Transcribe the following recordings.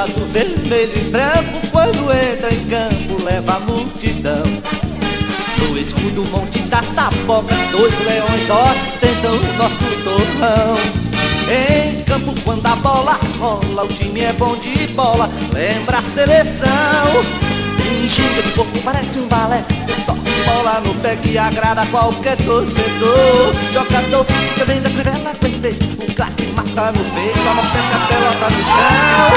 azul, vermelho e branco, quando entra em campo leva a multidão. No escudo Monte das Tapocas, dois leões ostentam o nosso torrão. Em campo quando a bola rola, o time é bom de bola, lembra a seleção. Em ginga de corpo parece um balé, toque de bola no pé que agrada qualquer torcedor. Jogador que vem da crivela perfeito, o craque mata no peito, amortece a pelota no chão.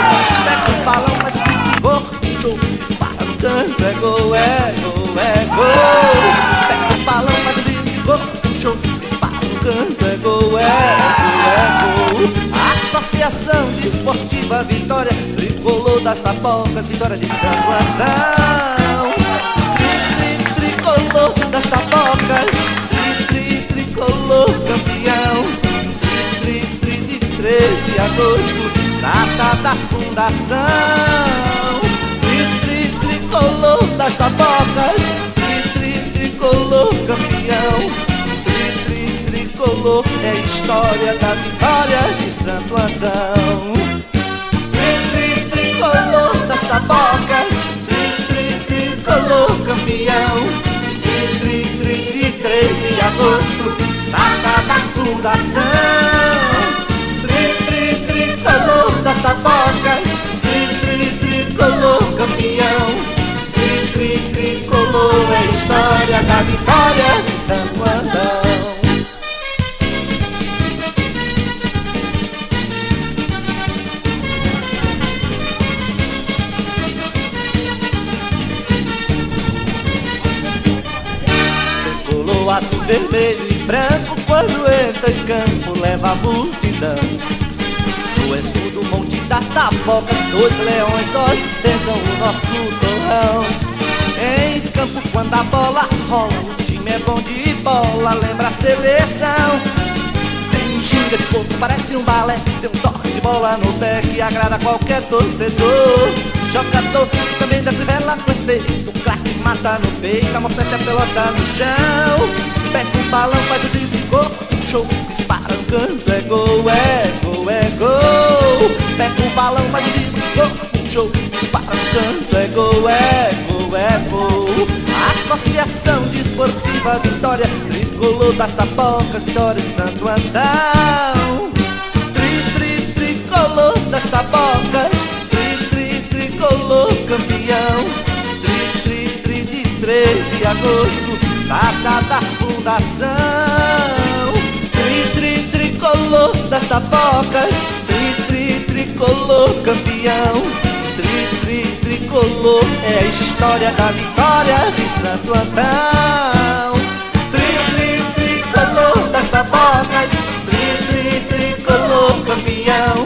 Pega o balão, faz o pique, gol, show, dispara no canto, é gol, é gol, é gol. Pega o balão, faz o pique, gol, show, dispara no canto, é gol, é gol, é gol. Associação Desportiva Vitória, Tricolor das Tapocas, Vitória de Santo Antão. Tricolor das Tapocas, tricolor campeão. De 3 de agosto, data da fundação. Tricolor das Tapocas, tricolor campeão. Tricolor é história da vitória de Santo Antão. Tricolor das Tapocas, tricolor campeão. 3 de agosto, data da fundação. Tricolor das Tapocas, tricolor campeão. Tricolor é história da vitória de Santo Antão. Azul, vermelho e branco, quando entra em campo leva a multidão. No escudo Monte das Tapocas, dois leões ostentam o nosso torrão. Em campo quando a bola rola, o time é bom de bola, lembra a seleção. Tem ginga de corpo, parece um balé, tem um toque de bola no pé que agrada qualquer torcedor. Jogador também da crivela perfeito, o craque mata no peito, amortece a pelota no chão. Pega o balão, faz o drible, gol, show, dispara no canto, é gol, é gol, é gol. Pega o balão, faz o drible, gol, show, dispara no canto, é gol, é gol, é gol. Associação Desportiva Vitória, Tricolor das Tapocas, Vitória de Santo Antão. Tricolor das Tapocas, tricolor campeão. De 3 de agosto, data da fundação. Tricolor das Tapocas, tricolor campeão. Tricolor é a história da vitória de Santo Antão. Tricolor das Tapocas, tricolor campeão.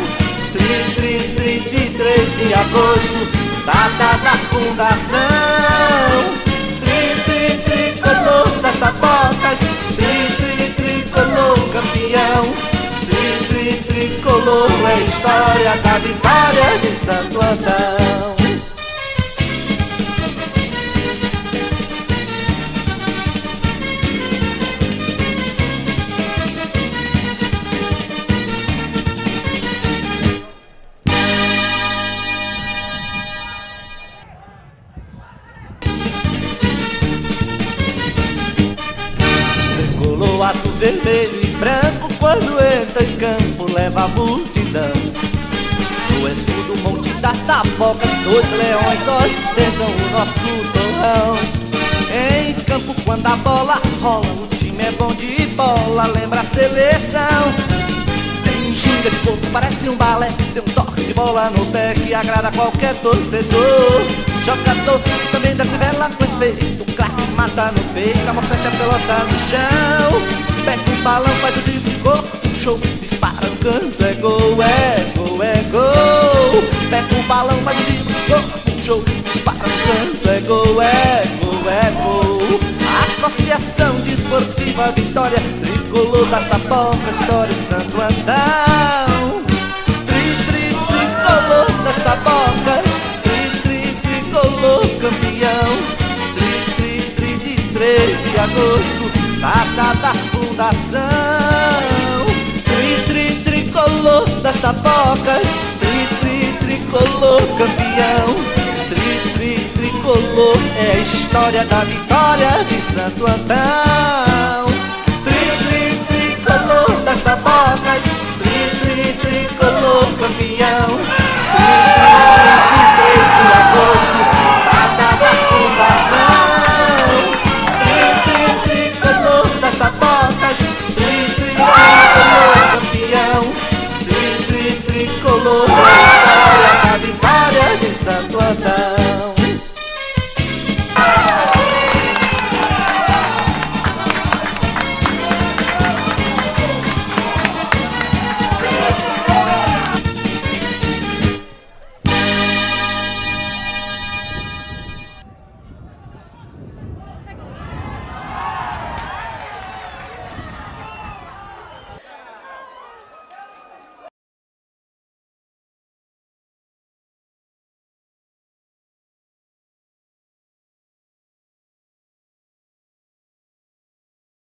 De 3 de agosto, data da fundação. Tricolor das Tapocas, tricolor campeão. Tricolor é a história da vitória de Santo Antão. Azul, vermelho e branco, quando entra em campo leva a multidão. No escudo Monte das Tapocas, dois leões ostentam o nosso torrão. Em campo quando a bola rola, o time é bom de bola, lembra a seleção. Tem ginga de corpo, parece um balé, tem um toque de bola no pé que agrada qualquer torcedor. Jogador também da crivela perfeito, o craque mata no peito, amortece a pelota no chão. Pega o balão, faz o drible, gol, show, dispara no canto, é gol, é gol, é gol. Pega o balão, faz o drible, gol, show, dispara no canto, é gol, é gol, é gol. Associação Desportiva Vitória, Tricolor das Tapocas, Vitória de Santo Antão. Tricolor das Tapocas, tricolor campeão. De 3 de agosto, data da fundação. Tricolor das Tapocas, tricolor tricolor campeão. Tricolor é a história da vitória de Santo Antão.